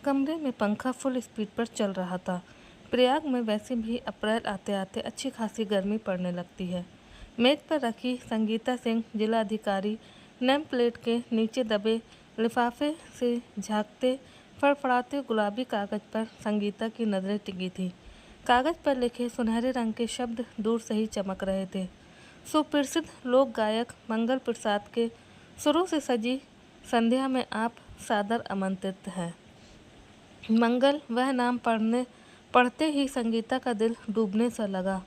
कमरे में पंखा फुल स्पीड पर चल रहा था। प्रयाग में वैसे भी अप्रैल आते आते अच्छी खासी गर्मी पड़ने लगती है। मेज पर रखी संगीता सिंह जिलाधिकारी नेम प्लेट के नीचे दबे लिफाफे से झांकते फड़फड़ाते गुलाबी कागज पर संगीता की नज़रें टिकी थी। कागज पर लिखे सुनहरे रंग के शब्द दूर से ही चमक रहे थे। सुप्रसिद्ध लोक गायक मंगल प्रसाद के सुरों से सजी संध्या में आप सादर आमंत्रित हैं। मंगल, वह नाम पढ़ते ही संगीता का दिल डूबने सा लगा।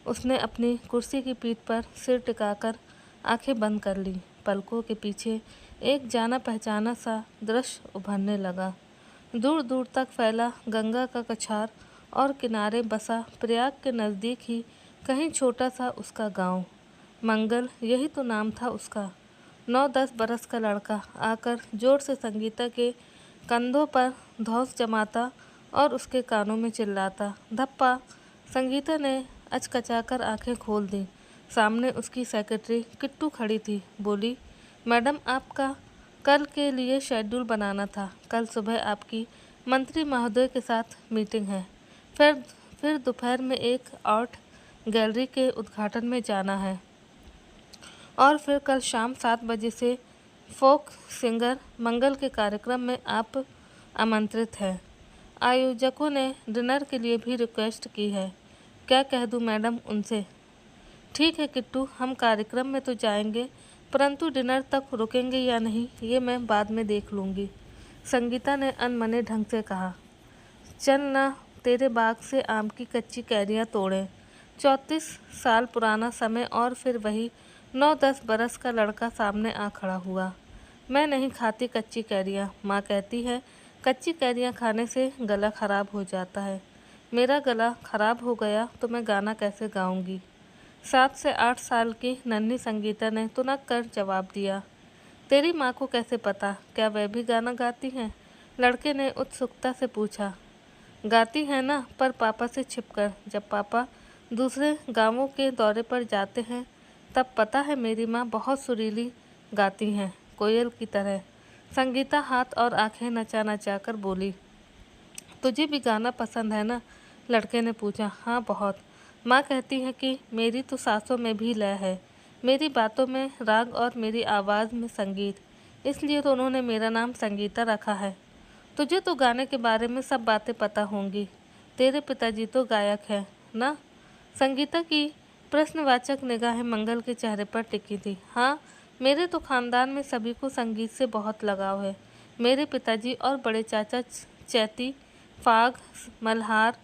उसने अपनी कुर्सी की पीठ पर सिर टिकाकर आंखें बंद कर ली। पलकों के पीछे एक जाना पहचाना सा दृश्य उभरने लगा। दूर दूर तक फैला गंगा का कछार और किनारे बसा प्रयाग के नज़दीक ही कहीं छोटा सा उसका गांव। मंगल, यही तो नाम था उसका। 9-10 बरस का लड़का आकर जोर से संगीता के कंधों पर धौंस जमाता और उसके कानों में चिल्लाता, धप्पा। संगीता ने अचकचाकर आंखें खोल दी। सामने उसकी सेक्रेटरी किट्टू खड़ी थी। बोली, मैडम, आपका कल के लिए शेड्यूल बनाना था। कल सुबह आपकी मंत्री महोदय के साथ मीटिंग है। फिर दोपहर में एक आर्ट गैलरी के उद्घाटन में जाना है और फिर कल शाम 7 बजे से फोक सिंगर मंगल के कार्यक्रम में आप आमंत्रित हैं। आयोजकों ने डिनर के लिए भी रिक्वेस्ट की है। क्या कह दूं मैडम उनसे? ठीक है किट्टू, हम कार्यक्रम में तो जाएंगे, परंतु डिनर तक रुकेंगे या नहीं ये मैं बाद में देख लूँगी। संगीता ने अनमने ढंग से कहा। चल ना, तेरे बाग से आम की कच्ची कैरियाँ तोड़ें। 34 साल पुराना समय और फिर वही 9-10 बरस का लड़का सामने आ खड़ा हुआ। मैं नहीं खाती कच्ची कैरियाँ। माँ कहती है कच्ची कैरियाँ खाने से गला खराब हो जाता है। मेरा गला खराब हो गया तो मैं गाना कैसे गाऊंगी? 7 से 8 साल की नन्ही संगीता ने तुनक कर जवाब दिया। तेरी माँ को कैसे पता? क्या वह भी गाना गाती हैं? लड़के ने उत्सुकता से पूछा। गाती है ना, पर पापा से छिपकर। जब पापा दूसरे गांवों के दौरे पर जाते हैं तब पता है मेरी माँ बहुत सुरीली गाती हैं, कोयल की तरह। संगीता हाथ और आंखें नचा नचा कर बोली। तुझे भी गाना पसंद है ना? लड़के ने पूछा। हाँ बहुत। माँ कहती है कि मेरी तो सांसों में भी लय है, मेरी बातों में राग और मेरी आवाज़ में संगीत, इसलिए तो उन्होंने मेरा नाम संगीता रखा है। तुझे तो गाने के बारे में सब बातें पता होंगी, तेरे पिताजी तो गायक हैं ना? संगीता की प्रश्नवाचक निगाहें मंगल के चेहरे पर टिकी थी। हाँ, मेरे तो खानदान में सभी को संगीत से बहुत लगाव है। मेरे पिताजी और बड़े चाचा चैती, फाग, मल्हार,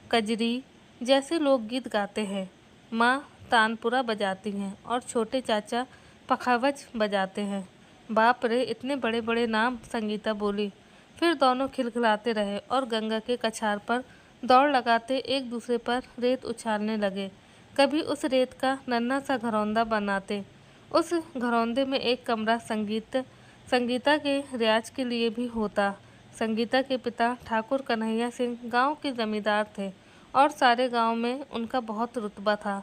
कजरी जैसे लोकगीत गाते हैं। माँ तानपुरा बजाती हैं और छोटे चाचा पखावज बजाते हैं। बाप रे, इतने बड़े बड़े नाम, संगीता बोली। फिर दोनों खिलखिलाते रहे और गंगा के कछार पर दौड़ लगाते एक दूसरे पर रेत उछालने लगे। कभी उस रेत का नन्हा सा घरौंदा बनाते। उस घरौंदे में एक कमरा संगीता के रियाज के लिए भी होता। संगीता के पिता ठाकुर कन्हैया सिंह गांव के जमींदार थे और सारे गांव में उनका बहुत रुतबा था।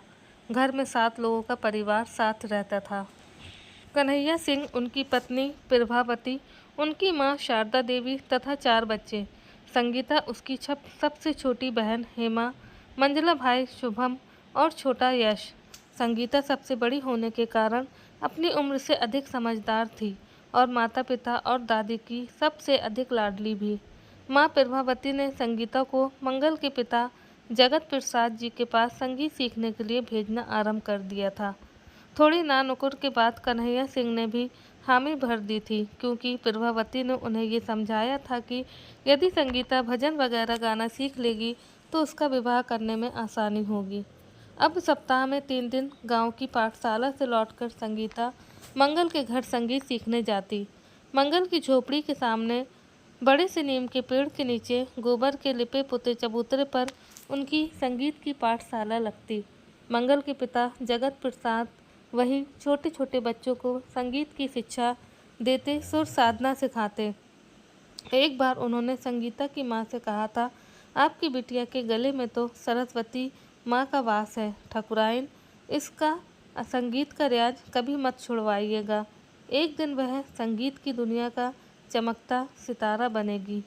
घर में 7 लोगों का परिवार साथ रहता था। कन्हैया सिंह, उनकी पत्नी प्रभावती, उनकी माँ शारदा देवी तथा 4 बच्चे। संगीता, उसकी सबसे छोटी बहन हेमा, मंझला भाई शुभम और छोटा यश। संगीता सबसे बड़ी होने के कारण अपनी उम्र से अधिक समझदार थी और माता पिता और दादी की सबसे अधिक लाडली भी। माँ प्रभावती ने संगीता को मंगल के पिता जगत प्रसाद जी के पास संगीत सीखने के लिए भेजना आरंभ कर दिया था। थोड़ी नानुकुर के बाद कन्हैया सिंह ने भी हामी भर दी थी, क्योंकि प्रभावती ने उन्हें ये समझाया था कि यदि संगीता भजन वगैरह गाना सीख लेगी तो उसका विवाह करने में आसानी होगी। अब सप्ताह में 3 दिन गांव की पाठशाला से लौटकर संगीता मंगल के घर संगीत सीखने जाती। मंगल की झोपड़ी के सामने बड़े से नीम के पेड़ के नीचे गोबर के लिपे पुते चबूतरे पर उनकी संगीत की पाठशाला लगती। मंगल के पिता जगत प्रसाद वहीं छोटे छोटे बच्चों को संगीत की शिक्षा देते, सुर साधना सिखाते। एक बार उन्होंने संगीता की माँ से कहा था, आपकी बिटिया के गले में तो सरस्वती माँ का वास है, ठकुराइन, इसका संगीत का रियाज कभी मत छुड़वाइएगा। एक दिन वह संगीत की दुनिया का चमकता सितारा बनेगी।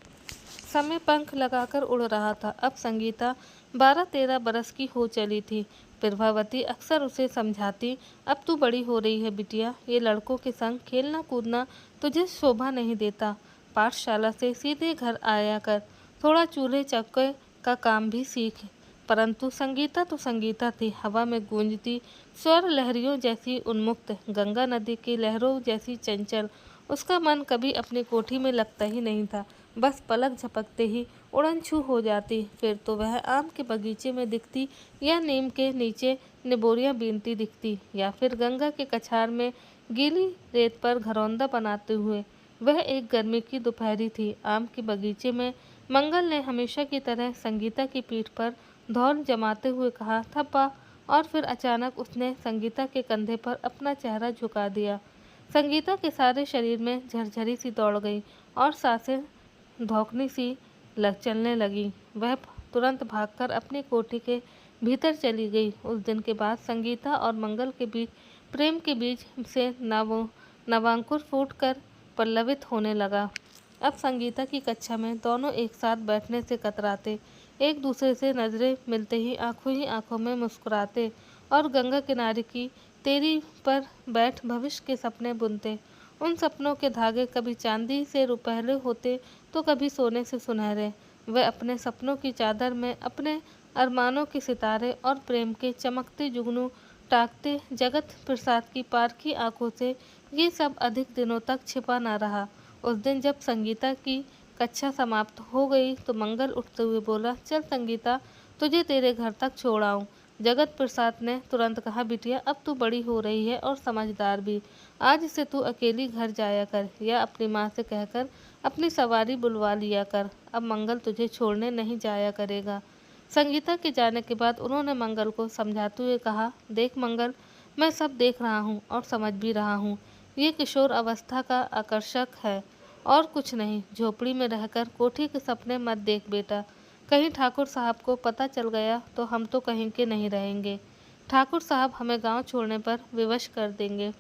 समय पंख लगाकर उड़ रहा था। अब संगीता 12-13 बरस की हो चली थी। प्रभावती अक्सर उसे समझाती, अब तू बड़ी हो रही है बिटिया, ये लड़कों के संग खेलना कूदना तुझे शोभा नहीं देता। पाठशाला से सीधे घर आया कर, थोड़ा चूल्हे चौके का काम भी सीख। परंतु संगीता तो संगीता थी, हवा में गूंजती स्वर लहरियों जैसी उन्मुक्त, गंगा नदी की लहरों जैसी चंचल। उसका मन कभी अपनी कोठी में लगता ही नहीं था। बस पलक झपकते ही उड़न छू हो जाती, फिर तो वह आम के बगीचे में दिखती, या नीम के नीचे निबोरियां बीनती दिखती, या फिर गंगा के कछार में गीली रेत पर घरौंदा बनाते हुए। वह एक गर्मी की दोपहरी थी। आम के बगीचे में मंगल ने हमेशा की तरह संगीता की पीठ पर धौल जमाते हुए कहा, थप्पा। और फिर अचानक उसने संगीता के कंधे पर अपना चेहरा झुका दिया। संगीता के सारे शरीर में झरझरी सी दौड़ गई और सांसें धौंकनी सी चलने लगी। वह तुरंत भागकर अपनी कोठी के भीतर चली गई। उस दिन के बाद संगीता और मंगल के बीच प्रेम के बीज से नवांकुर फूटकर पल्लवित होने लगा। अब संगीता की कक्षा में दोनों एक साथ बैठने से कतराते, एक दूसरे से नजरें मिलते ही आंखों में मुस्कुराते और गंगा किनारे की तेरी पर बैठ भविष्य के सपने बुनते। उन सपनों के धागे कभी चांदी से रुपहले होते तो कभी सोने से सुनहरे। वह अपने सपनों की चादर में अपने अरमानों के सितारे और प्रेम के चमकते जुगनू टाकते। जगत प्रसाद की पारखी आंखों से ये सब अधिक दिनों तक छिपा न रहा। उस दिन जब संगीता की कक्षा समाप्त हो गई तो मंगल उठते हुए बोला, चल संगीता, तुझे तेरे घर तक छोड़ आऊं। जगत प्रसाद ने तुरंत कहा, बिटिया अब तू बड़ी हो रही है और समझदार भी। आज से तू अकेली घर जाया कर, या अपनी माँ से कहकर अपनी सवारी बुलवा लिया कर। अब मंगल तुझे छोड़ने नहीं जाया करेगा। संगीता के जाने के बाद उन्होंने मंगल को समझाते हुए कहा, देख मंगल, मैं सब देख रहा हूँ और समझ भी रहा हूँ। ये किशोर अवस्था का आकर्षक है और कुछ नहीं। झोपड़ी में रहकर कोठी के सपने मत देख बेटा। कहीं ठाकुर साहब को पता चल गया तो हम तो कहीं के नहीं रहेंगे। ठाकुर साहब हमें गांव छोड़ने पर विवश कर देंगे।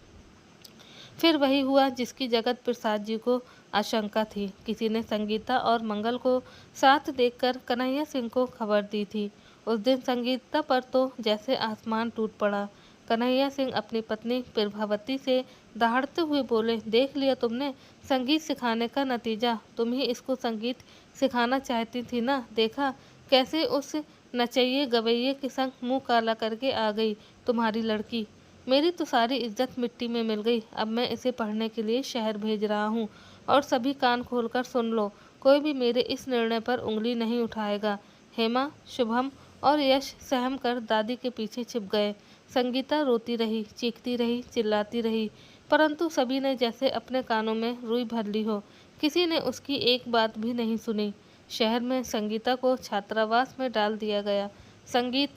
फिर वही हुआ जिसकी जगत प्रसाद जी को आशंका थी। किसी ने संगीता और मंगल को साथ देखकर कन्हैया सिंह को खबर दी थी। उस दिन संगीता पर तो जैसे आसमान टूट पड़ा। कन्हैया सिंह अपनी पत्नी प्रभावती से दहाड़ते हुए बोले, देख लिया तुमने संगीत सिखाने का नतीजा। तुम ही इसको संगीत सिखाना चाहती थी ना, देखा कैसे उस नचइये गवैये के संग मुंह काला करके आ गई तुम्हारी लड़की। मेरी तो सारी इज्जत मिट्टी में मिल गई। अब मैं इसे पढ़ने के लिए शहर भेज रहा हूँ और सभी कान खोलकर सुन लो, कोई भी मेरे इस निर्णय पर उंगली नहीं उठाएगा। हेमा, शुभम और यश सहम कर दादी के पीछे छिप गए। संगीता रोती रही, चीखती रही, चिल्लाती रही, परंतु सभी ने जैसे अपने कानों में रुई भर ली हो। किसी ने उसकी एक बात भी नहीं सुनी। शहर में संगीता को छात्रावास में डाल दिया गया। संगीत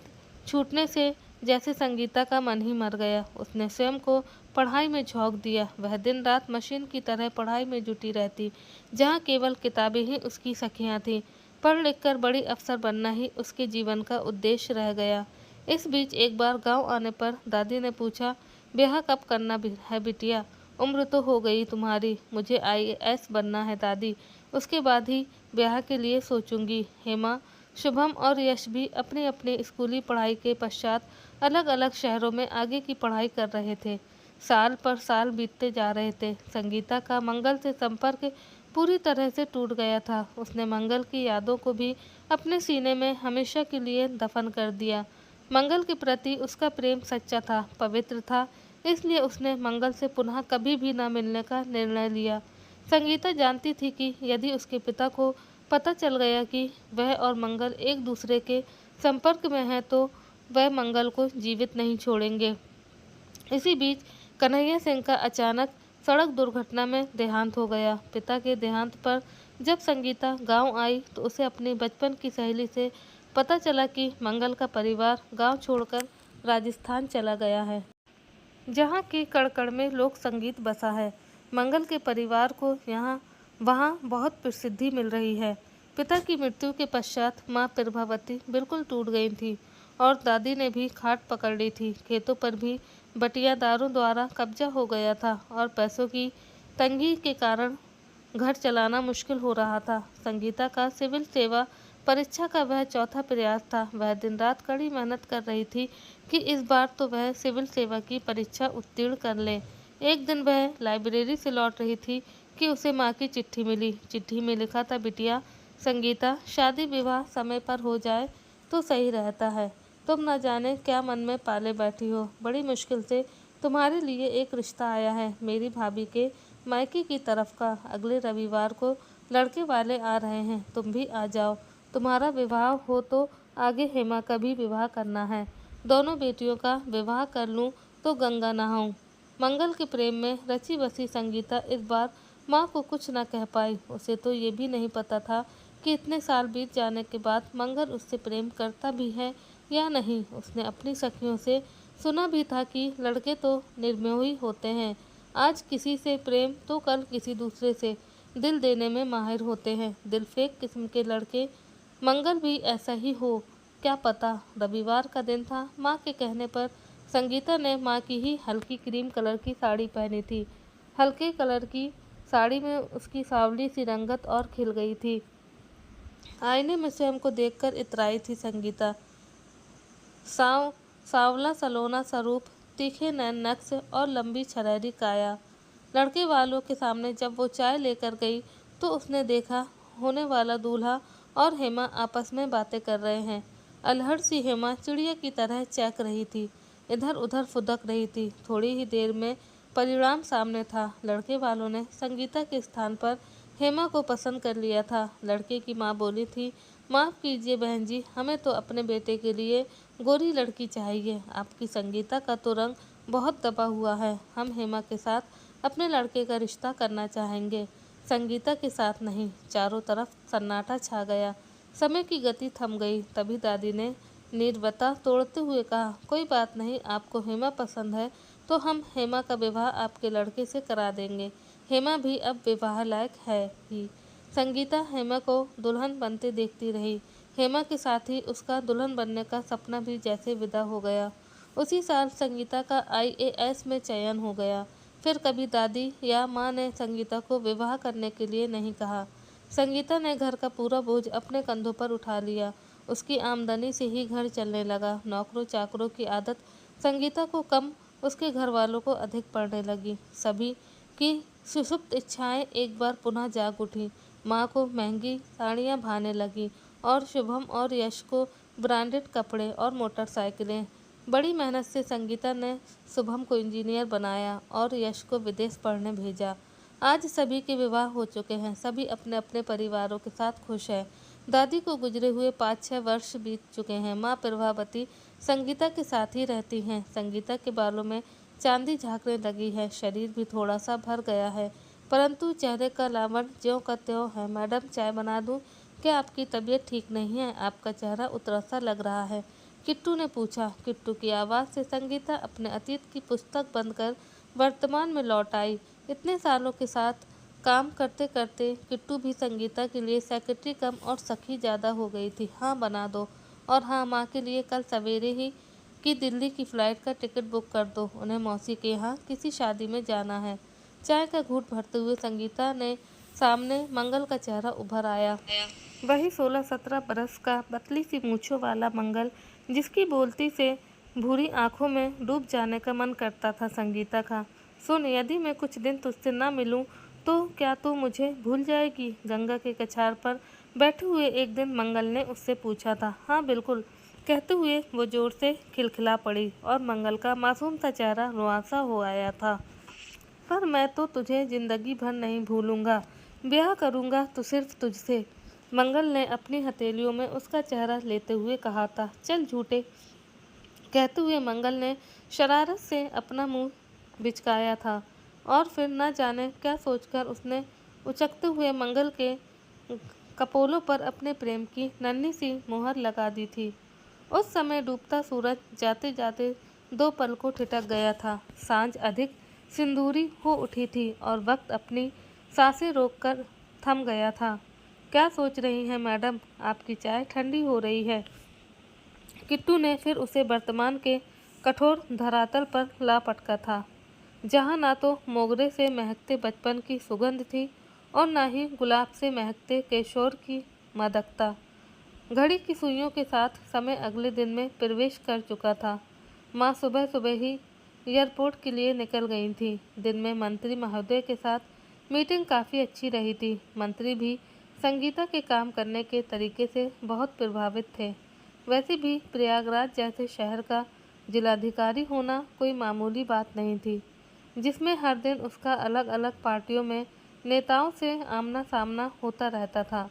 छूटने से जैसे संगीता का मन ही मर गया। उसने स्वयं को पढ़ाई में झोंक दिया। वह दिन रात मशीन की तरह पढ़ाई में जुटी रहती, जहाँ केवल किताबें ही उसकी सखियाँ थीं। पढ़ लिख कर बड़ी अफसर बनना ही उसके जीवन का उद्देश्य रह गया। इस बीच एक बार गांव आने पर दादी ने पूछा, ब्याह कब करना है बिटिया? उम्र तो हो गई तुम्हारी। मुझे IAS बनना है दादी, उसके बाद ही ब्याह के लिए सोचूंगी। हेमा, शुभम और यश भी अपनी अपनी स्कूली पढ़ाई के पश्चात अलग अलग शहरों में आगे की पढ़ाई कर रहे थे। साल पर साल बीतते जा रहे थे। संगीता का मंगल से संपर्क पूरी तरह से टूट गया था। उसने मंगल की यादों को भी अपने सीने में हमेशा के लिए दफन कर दिया। मंगल के प्रति उसका प्रेम सच्चा था, पवित्र था, इसलिए उसने मंगल से पुनः कभी भी न मिलने का निर्णय लिया। संगीता जानती थी कि यदि उसके पिता को पता चल गया कि वह और मंगल एक दूसरे के संपर्क में हैं तो वह मंगल को जीवित नहीं छोड़ेंगे। इसी बीच कन्हैया सिंह का अचानक सड़क दुर्घटना में देहांत हो गया। पिता के देहांत पर जब संगीता गांव आई तो उसे अपनी बचपन की सहेली से पता चला कि मंगल का परिवार गांव छोड़कर राजस्थान चला गया है, जहां की कड़कड़ में लोक संगीत बसा है। मंगल के परिवार को वहां बहुत प्रसिद्धि मिल रही है। पिता की मृत्यु के पश्चात माँ प्रभावती बिल्कुल टूट गई थी और दादी ने भी खाट पकड़ ली थी। खेतों पर भी बटियादारों द्वारा कब्जा हो गया था और पैसों की तंगी के कारण घर चलाना मुश्किल हो रहा था। संगीता का सिविल सेवा परीक्षा का वह चौथा प्रयास था। वह दिन रात कड़ी मेहनत कर रही थी कि इस बार तो वह सिविल सेवा की परीक्षा उत्तीर्ण कर ले। एक दिन वह लाइब्रेरी से लौट रही थी कि उसे माँ की चिट्ठी मिली। चिट्ठी में लिखा था, बिटिया संगीता, शादी विवाह समय पर हो जाए तो सही रहता है। तुम न जाने क्या मन में पाले बैठी हो। बड़ी मुश्किल से तुम्हारे लिए एक रिश्ता आया है, मेरी भाभी के मायके की तरफ का। अगले रविवार को लड़के वाले आ रहे हैं, तुम भी आ जाओ। तुम्हारा विवाह हो तो आगे हेमा का भी विवाह करना है। दोनों बेटियों का विवाह कर लूँ तो गंगा नहाऊं। मंगल के प्रेम में रची बसी संगीता इस बार माँ को कुछ न कह पाई। उसे तो ये भी नहीं पता था कि इतने साल बीत जाने के बाद मंगल उससे प्रेम करता भी है या नहीं। उसने अपनी सखियों से सुना भी था कि लड़के तो निर्मोही होते हैं, आज किसी से प्रेम तो कल किसी दूसरे से दिल देने में माहिर होते हैं। दिलफेक किस्म के लड़के। मंगल भी ऐसा ही हो, क्या पता। रविवार का दिन था। माँ के कहने पर संगीता ने माँ की ही हल्की क्रीम कलर की साड़ी पहनी थी। हल्के कलर की साड़ी में उसकी सांवली सी रंगत और खिल गई थी। आईने में स्वयं को देखकर इतराई थी संगीता। सांवला सलोना स्वरूप, तीखे नैन नक्श और लंबी छरेरी काया। लड़के वालों के सामने जब वो चाय लेकर गई तो उसने देखा होने वाला दूल्हा और हेमा आपस में बातें कर रहे हैं। अल्हड़ सी हेमा चिड़िया की तरह चहक रही थी, इधर उधर फुदक रही थी। थोड़ी ही देर में परिणाम सामने था। लड़के वालों ने संगीता के स्थान पर हेमा को पसंद कर लिया था। लड़के की माँ बोली थी, माफ़ कीजिए बहन जी, हमें तो अपने बेटे के लिए गोरी लड़की चाहिए। आपकी संगीता का तो रंग बहुत दबा हुआ है। हम हेमा के साथ अपने लड़के का रिश्ता करना चाहेंगे, संगीता के साथ नहीं। चारों तरफ सन्नाटा छा गया। समय की गति थम गई। तभी दादी ने नीरवता तोड़ते हुए कहा, कोई बात नहीं, आपको हेमा पसंद है तो हम हेमा का विवाह आपके लड़के से करा देंगे। हेमा भी अब विवाह लायक है ही। संगीता हेमा को दुल्हन बनते देखती रही। हेमा के साथ ही उसका दुल्हन बनने का सपना भी जैसे विदा हो गया। उसी साल संगीता का IAS में चयन हो गया। फिर कभी दादी या माँ ने संगीता को विवाह करने के लिए नहीं कहा। संगीता ने घर का पूरा बोझ अपने कंधों पर उठा लिया। उसकी आमदनी से ही घर चलने लगा। नौकरों चाकरों की आदत संगीता को कम, उसके घर वालों को अधिक पड़ने लगी। सभी की सुषुप्त इच्छाएं एक बार पुनः जाग उठी। माँ को महंगी साड़ियाँ भाने लगी और शुभम और यश को ब्रांडेड कपड़े और मोटरसाइकिलें। बड़ी मेहनत से संगीता ने शुभम को इंजीनियर बनाया और यश को विदेश पढ़ने भेजा। आज सभी के विवाह हो चुके हैं। सभी अपने अपने परिवारों के साथ खुश हैं। दादी को गुजरे हुए 5-6 वर्ष बीत चुके हैं। माँ प्रभावती संगीता के साथ ही रहती हैं। संगीता के बालों में चांदी झांकने लगी है। शरीर भी थोड़ा सा भर गया है, परंतु चेहरे का लावण्य ज्यों का त्यों है। मैडम, चाय बना दूं? क्या आपकी तबीयत ठीक नहीं है? आपका चेहरा उतरा सा लग रहा है, किट्टू ने पूछा। किट्टू की आवाज़ से संगीता अपने अतीत की पुस्तक बंद कर वर्तमान में लौट आई। इतने सालों के साथ काम करते करते किट्टू भी संगीता के लिए सेक्रेटरी कम और सखी ज़्यादा हो गई थी। हाँ बना दो, और हाँ, माँ के लिए कल सवेरे ही की दिल्ली की फ़्लाइट का टिकट बुक कर दो, उन्हें मौसी के यहाँ किसी शादी में जाना है। चाय का घूंट भरते हुए संगीता ने सामने मंगल का चेहरा उभर आया। वही 16-17 बरस का पतली सी मूछों वाला मंगल, जिसकी बोलती से भूरी आंखों में डूब जाने का मन करता था संगीता का। सुन, यदि मैं कुछ दिन तुझसे ना मिलूं तो क्या तू मुझे भूल जाएगी? गंगा के कछार पर बैठे हुए एक दिन मंगल ने उससे पूछा था। हाँ बिल्कुल, कहते हुए वो जोर से खिलखिला पड़ी और मंगल का मासूम सा चेहरा रुआंसा हो आया था। पर मैं तो तुझे जिंदगी भर नहीं भूलूंगा, ब्याह करूंगा तो सिर्फ तुझसे, मंगल ने अपनी हथेलियों में उसका चेहरा लेते हुए कहा था। चल झूठे, कहते हुए मंगल ने शरारत से अपना मुंह बिचकाया था और फिर न जाने क्या सोचकर उसने उचकते हुए मंगल के कपोलों पर अपने प्रेम की नन्ही सी मोहर लगा दी थी। उस समय डूबता सूरज जाते जाते 2 पल को ठिठक गया था। सांझ अधिक सिंदूरी हो उठी थी और वक्त अपनी सांसें रोककर थम गया था। क्या सोच रही हैं मैडम? आपकी चाय ठंडी हो रही है। किट्टू ने फिर उसे वर्तमान के कठोर धरातल पर ला पटका था, जहाँ ना तो मोगरे से महकते बचपन की सुगंध थी और न ही गुलाब से महकते केशोर की मादकता। घड़ी की सुइयों के साथ समय अगले दिन में प्रवेश कर चुका था। माँ सुबह सुबह ही एयरपोर्ट के लिए निकल गई थी। दिन में मंत्री महोदय के साथ मीटिंग काफ़ी अच्छी रही थी। मंत्री भी संगीता के काम करने के तरीके से बहुत प्रभावित थे। वैसे भी प्रयागराज जैसे शहर का जिलाधिकारी होना कोई मामूली बात नहीं थी, जिसमें हर दिन उसका अलग अलग पार्टियों में नेताओं से आमना सामना होता रहता था।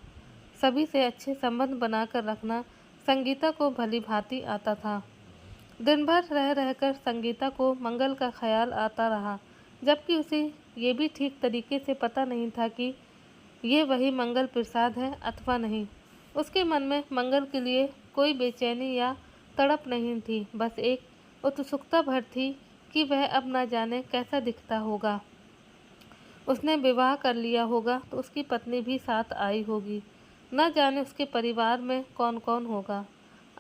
सभी से अच्छे संबंध बनाकर रखना संगीता को भली भांति आता था। दिन भर रह रहकर संगीता को मंगल का ख्याल आता रहा, जबकि उसे ये भी ठीक तरीके से पता नहीं था कि ये वही मंगल प्रसाद है अथवा नहीं। उसके मन में मंगल के लिए कोई बेचैनी या तड़प नहीं थी, बस एक उत्सुकता भर थी कि वह अब न जाने कैसा दिखता होगा। उसने विवाह कर लिया होगा तो उसकी पत्नी भी साथ आई होगी। न जाने उसके परिवार में कौन कौन होगा।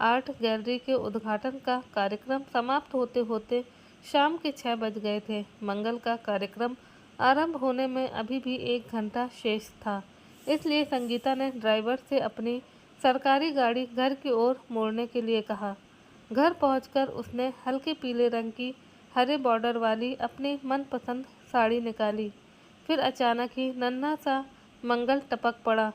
आर्ट गैलरी के उद्घाटन का कार्यक्रम समाप्त होते होते शाम के 6 बज गए थे। मंगल का कार्यक्रम आरंभ होने में अभी भी 1 घंटा शेष था, इसलिए संगीता ने ड्राइवर से अपनी सरकारी गाड़ी घर की ओर मोड़ने के लिए कहा। घर पहुंचकर उसने हल्के पीले रंग की हरे बॉर्डर वाली अपनी मनपसंद साड़ी निकाली। फिर अचानक ही नन्हा सा मंगल टपक पड़ा।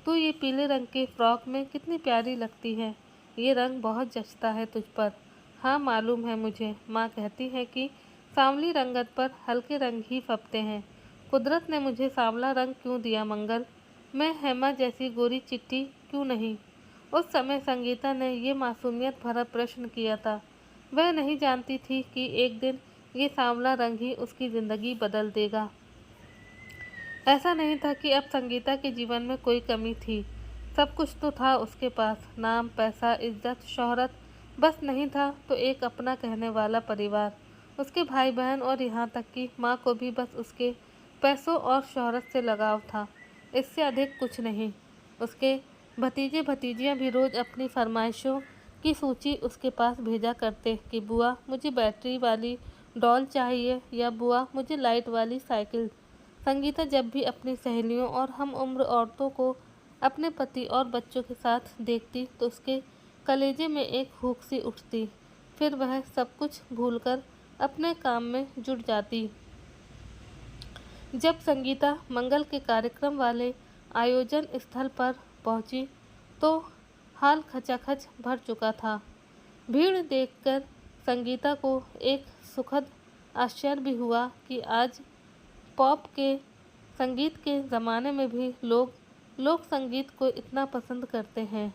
तू ये पीले रंग के फ्रॉक में कितनी प्यारी लगती है, ये रंग बहुत जचता है तुझ पर। हाँ मालूम है मुझे, माँ कहती है कि सांवली रंगत पर हल्के रंग ही फबते हैं। कुदरत ने मुझे सांवला रंग क्यों दिया मंगल, मैं हेमा जैसी गोरी चिट्टी क्यों नहीं। उस समय संगीता ने ये मासूमियत भरा प्रश्न किया था। वह नहीं जानती थी कि एक दिन ये सांवला रंग ही उसकी ज़िंदगी बदल देगा। ऐसा नहीं था कि अब संगीता के जीवन में कोई कमी थी। सब कुछ तो था उसके पास, नाम, पैसा, इज्जत, शोहरत। बस नहीं था तो एक अपना कहने वाला परिवार, उसके भाई बहन और यहाँ तक कि माँ को भी बस उसके पैसों और शोहरत से लगाव था, इससे अधिक कुछ नहीं। उसके भतीजे भतीजियाँ भी रोज़ अपनी फरमाइशों की सूची उसके पास भेजा करते कि बुआ मुझे बैटरी वाली डॉल चाहिए या बुआ मुझे लाइट वाली साइकिल। संगीता जब भी अपनी सहेलियों और हम उम्र औरतों को अपने पति और बच्चों के साथ देखती तो उसके कलेजे में एक हुक सी उठती। फिर वह सब कुछ भूलकर अपने काम में जुट जाती। जब संगीता मंगल के कार्यक्रम वाले आयोजन स्थल पर पहुंची तो हाल खचाखच भर चुका था। भीड़ देखकर संगीता को एक सुखद आश्चर्य भी हुआ कि आज पॉप के संगीत के ज़माने में भी लोक संगीत को इतना पसंद करते हैं।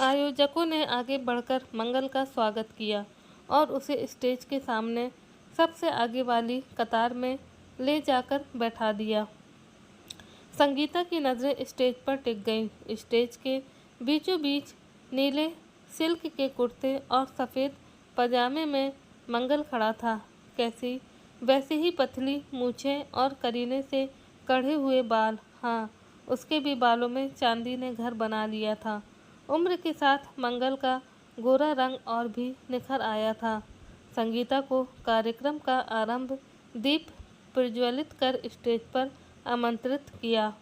आयोजकों ने आगे बढ़कर मंगल का स्वागत किया और उसे स्टेज के सामने सबसे आगे वाली कतार में ले जाकर बैठा दिया। संगीता की नज़रें स्टेज पर टिक गईं। स्टेज के बीचों बीच नीले सिल्क के कुर्ते और सफ़ेद पजामे में मंगल खड़ा था। कैसी वैसे ही पतली मूछें और करीने से कढ़े हुए बाल। हाँ, उसके भी बालों में चांदी ने घर बना लिया था। उम्र के साथ मंगल का गोरा रंग और भी निखर आया था। संगीता को कार्यक्रम का आरंभ दीप प्रज्वलित कर स्टेज पर आमंत्रित किया।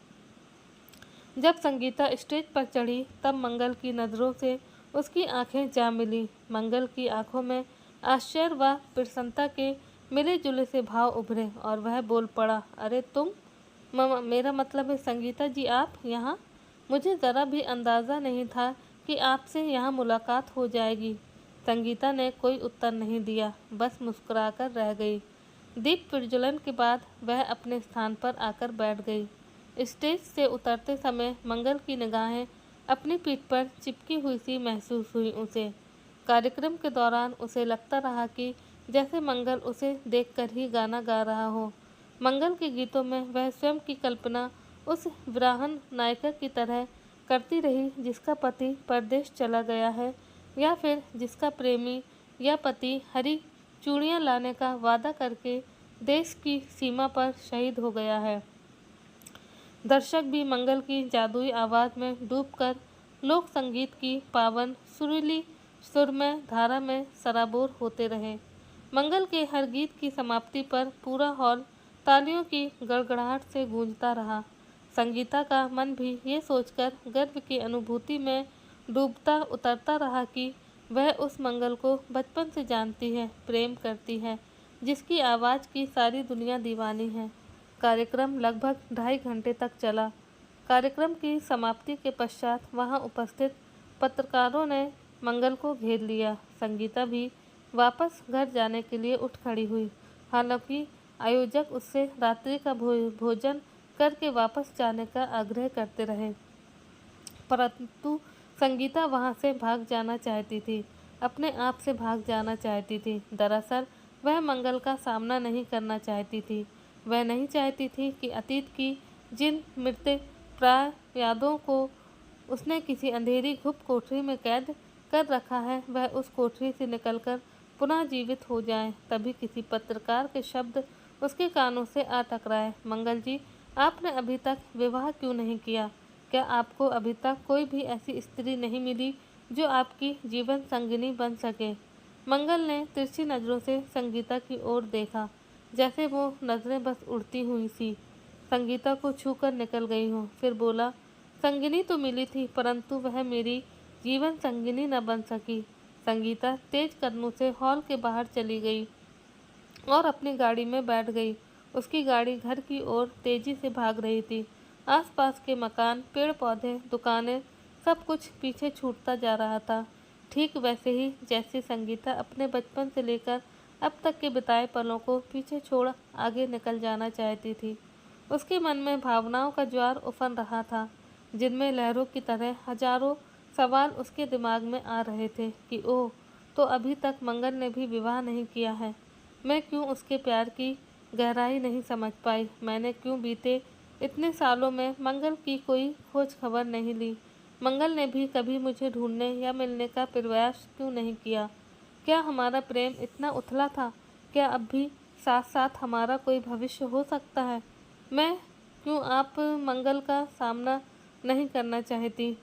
जब संगीता स्टेज पर चढ़ी तब मंगल की नज़रों से उसकी आंखें जा मिली। मंगल की आंखों में आश्चर्य व प्रसन्नता के मिले जुले से भाव उभरे और वह बोल पड़ा, अरे तुम, मेरा मतलब है संगीता जी आप यहाँ? मुझे ज़रा भी अंदाज़ा नहीं था कि आपसे यहाँ मुलाकात हो जाएगी। संगीता ने कोई उत्तर नहीं दिया, बस मुस्कुराकर रह गई। दीप प्रज्वलन के बाद वह अपने स्थान पर आकर बैठ गई। स्टेज से उतरते समय मंगल की निगाहें अपनी पीठ पर चिपकी हुई सी महसूस हुई उसे। कार्यक्रम के दौरान उसे लगता रहा कि जैसे मंगल उसे देखकर ही गाना गा रहा हो। मंगल के गीतों में वह स्वयं की कल्पना उस विराहन नायिका की तरह करती रही जिसका पति परदेश चला गया है या फिर जिसका प्रेमी या पति हरी चूड़ियाँ लाने का वादा करके देश की सीमा पर शहीद हो गया है। दर्शक भी मंगल की जादुई आवाज़ में डूबकर लोक संगीत की पावन सुरीली सुरमय धारा में सराबोर होते रहे। मंगल के हर गीत की समाप्ति पर पूरा हॉल तालियों की गड़गड़ाहट से गूंजता रहा। संगीता का मन भी ये सोचकर गर्व की अनुभूति में डूबता उतरता रहा कि वह उस मंगल को बचपन से जानती है, प्रेम करती है, जिसकी आवाज़ की सारी दुनिया दीवानी है। कार्यक्रम लगभग 2.5 घंटे तक चला। कार्यक्रम की समाप्ति के पश्चात वहां उपस्थित पत्रकारों ने मंगल को घेर लिया। संगीता भी वापस घर जाने के लिए उठ खड़ी हुई। हालांकि आयोजक उससे रात्रि का भोजन करके वापस जाने का आग्रह करते रहे, परंतु संगीता वहां से भाग जाना चाहती थी, अपने आप से भाग जाना चाहती थी। दरअसल वह मंगल का सामना नहीं करना चाहती थी। वह नहीं चाहती थी कि अतीत की जिन मृत प्राय यादों को उसने किसी अंधेरी गुप्त कोठरी में कैद कर रखा है, वह उस कोठरी से निकलकर पुनः जीवित हो जाए। तभी किसी पत्रकार के शब्द उसके कानों से आ टकराए। मंगल जी, आपने अभी तक विवाह क्यों नहीं किया? क्या आपको अभी तक कोई भी ऐसी स्त्री नहीं मिली जो आपकी जीवन संगिनी बन सके? मंगल ने तिरछी नज़रों से संगीता की ओर देखा, जैसे वो नज़रें बस उड़ती हुई सी संगीता को छूकर निकल गई हों। फिर बोला, संगिनी तो मिली थी, परंतु वह मेरी जीवन संगिनी न बन सकी। संगीता तेज कदमों से हॉल के बाहर चली गई और अपनी गाड़ी में बैठ गई। उसकी गाड़ी घर की ओर तेजी से भाग रही थी। आसपास के मकान, पेड़ पौधे, दुकानें, सब कुछ पीछे छूटता जा रहा था। ठीक वैसे ही जैसे संगीता अपने बचपन से लेकर अब तक के बिताए पलों को पीछे छोड़ आगे निकल जाना चाहती थी। उसके मन में भावनाओं का ज्वार उफन रहा था, जिनमें लहरों की तरह हजारों सवाल उसके दिमाग में आ रहे थे कि ओह, तो अभी तक मंगल ने भी विवाह नहीं किया है। मैं क्यों उसके प्यार की गहराई नहीं समझ पाई? मैंने क्यों बीते इतने सालों में मंगल की कोई खोज खबर नहीं ली? मंगल ने भी कभी मुझे ढूंढने या मिलने का प्रयास क्यों नहीं किया? क्या हमारा प्रेम इतना उथला था? क्या अब भी साथ साथ हमारा कोई भविष्य हो सकता है? मैं क्यों आप मंगल का सामना नहीं करना चाहती?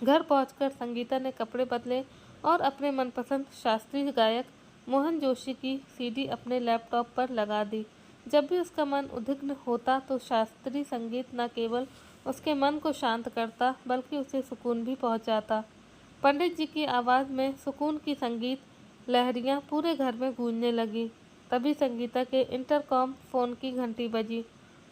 घर पहुंचकर संगीता ने कपड़े बदले और अपने मनपसंद शास्त्रीय गायक मोहन जोशी की सीडी अपने लैपटॉप पर लगा दी। जब भी उसका मन उद्विग्न होता तो शास्त्रीय संगीत न केवल उसके मन को शांत करता, बल्कि उसे सुकून भी पहुंचाता। पंडित जी की आवाज़ में सुकून की संगीत लहरियां पूरे घर में गूंजने लगी। तभी संगीता के इंटरकॉम फ़ोन की घंटी बजी।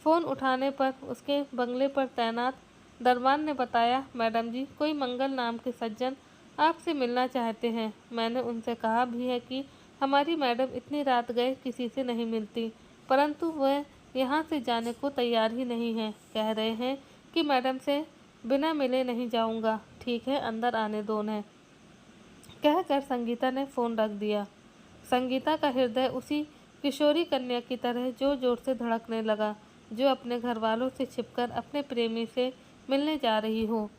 फ़ोन उठाने पर उसके बंगले पर तैनात दरबान ने बताया, मैडम जी, कोई मंगल नाम के सज्जन आपसे मिलना चाहते हैं। मैंने उनसे कहा भी है कि हमारी मैडम इतनी रात गए किसी से नहीं मिलती, परंतु वह यहाँ से जाने को तैयार ही नहीं है। कह रहे हैं कि मैडम से बिना मिले नहीं जाऊँगा। ठीक है, अंदर आने दो उन्हें, कहकर संगीता ने फ़ोन रख दिया। संगीता का हृदय उसी किशोरी कन्या की तरह जोर जोर से धड़कने लगा, जो अपने घर वालों से छिपकर अपने प्रेमी से मिलने जा रही हो।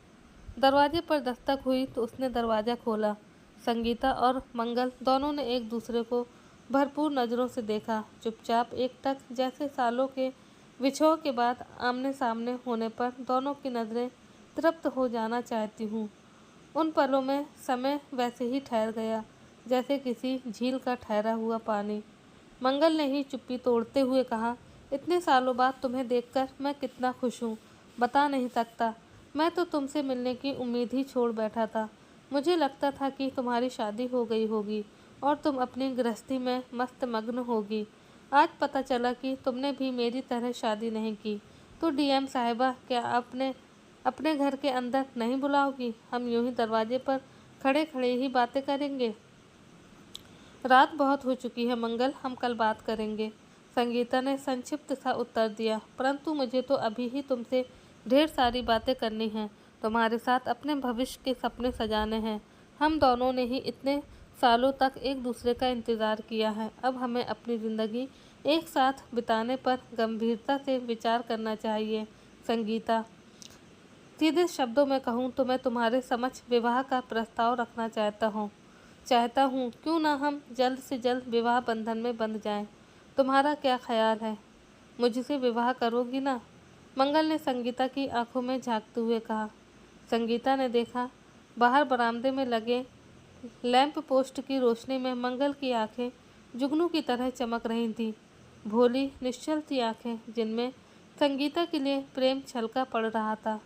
दरवाजे पर दस्तक हुई तो उसने दरवाज़ा खोला। संगीता और मंगल दोनों ने एक दूसरे को भरपूर नज़रों से देखा, चुपचाप एकटक, जैसे सालों के विछोह के बाद आमने सामने होने पर दोनों की नज़रें तृप्त हो जाना चाहती हूँ। उन पलों में समय वैसे ही ठहर गया, जैसे किसी झील का ठहरा हुआ पानी। मंगल ने ही चुप्पी तोड़ते हुए कहा, इतने सालों बाद तुम्हें देखकर मैं कितना खुश हूँ, बता नहीं सकता। मैं तो तुमसे मिलने की उम्मीद ही छोड़ बैठा था। मुझे लगता था कि तुम्हारी शादी हो गई होगी और तुम अपनी गृहस्थी में मस्त मग्न होगी। आज पता चला कि तुमने भी मेरी तरह शादी नहीं की। तो डीएम साहिबा, क्या आपने अपने घर के अंदर नहीं बुलाओगी? हम यूं ही दरवाजे पर खड़े खड़े ही बातें करेंगे। रात बहुत हो चुकी है मंगल, हम कल बात करेंगे। संगीता ने संक्षिप्त सा उत्तर दिया, परंतु मुझे तो अभी ही तुमसे ढेर सारी बातें करनी हैं। तुम्हारे साथ अपने भविष्य के सपने सजाने हैं। हम दोनों ने ही इतने सालों तक एक दूसरे का इंतज़ार किया है। अब हमें अपनी ज़िंदगी एक साथ बिताने पर गंभीरता से विचार करना चाहिए। संगीता, सीधे शब्दों में कहूँ तो मैं तुम्हारे समक्ष विवाह का प्रस्ताव रखना चाहता हूँ। क्यों ना हम जल्द से जल्द विवाह बंधन में बंध जाएं। तुम्हारा क्या ख्याल है? मुझसे विवाह करोगी ना? मंगल ने संगीता की आंखों में झांकते हुए कहा। संगीता ने देखा, बाहर बरामदे में लगे लैंप पोस्ट की रोशनी में मंगल की आंखें जुगनू की तरह चमक रही थीं। भोली निश्चल सी आंखें, जिनमें संगीता के लिए प्रेम छलका पड़ रहा था।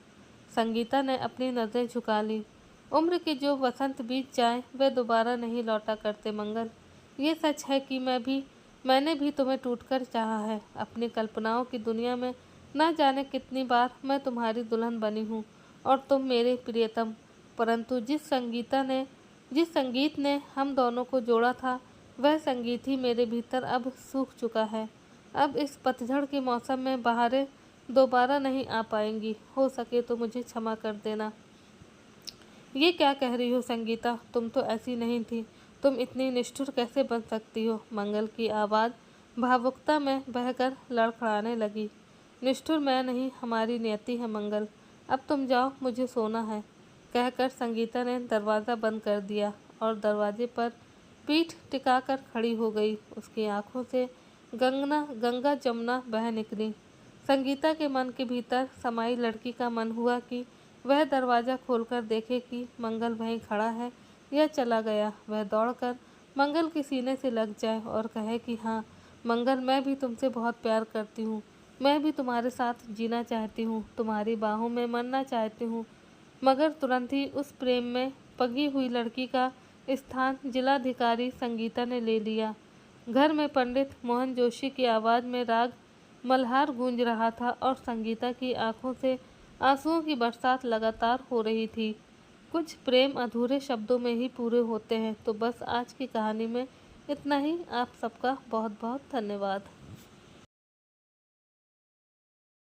संगीता ने अपनी नज़रें झुका ली। उम्र के जो वसंत बीत जाए वे दोबारा नहीं लौटा करते मंगल। ये सच है कि मैंने भी तुम्हें टूटकर चाहा है। अपनी कल्पनाओं की दुनिया में न जाने कितनी बार मैं तुम्हारी दुल्हन बनी हूँ और तुम मेरे प्रियतम। परंतु जिस संगीत ने हम दोनों को जोड़ा था, वह संगीत ही मेरे भीतर अब सूख चुका है। अब इस पतझड़ के मौसम में बहारें दोबारा नहीं आ पाएंगी। हो सके तो मुझे क्षमा कर देना। ये क्या कह रही हो संगीता? तुम तो ऐसी नहीं थी। तुम इतनी निष्ठुर कैसे बन सकती हो? मंगल की आवाज़ भावुकता में बहकर लड़खड़ाने लगी। निष्ठुर मैं नहीं, हमारी नियति है मंगल। अब तुम जाओ, मुझे सोना है। कहकर संगीता ने दरवाज़ा बंद कर दिया और दरवाजे पर पीठ टिकाकर खड़ी हो गई। उसकी आंखों से गंगा जमुना बह निकली। संगीता के मन के भीतर समाई लड़की का मन हुआ कि वह दरवाज़ा खोलकर देखे कि मंगल वहीं खड़ा है या चला गया। वह दौड़कर मंगल के सीने से लग जाए और कहे कि हाँ मंगल, मैं भी तुमसे बहुत प्यार करती हूँ। मैं भी तुम्हारे साथ जीना चाहती हूँ, तुम्हारी बाहों में मरना चाहती हूँ। मगर तुरंत ही उस प्रेम में पगी हुई लड़की का स्थान जिलाधिकारी संगीता ने ले लिया। घर में पंडित मोहन जोशी की आवाज़ में राग मल्हार गूंज रहा था और संगीता की आंखों से आंसुओं की बरसात लगातार हो रही थी। कुछ प्रेम अधूरे शब्दों में ही पूरे होते हैं। तो बस आज की कहानी में इतना ही। आप सबका बहुत बहुत धन्यवाद।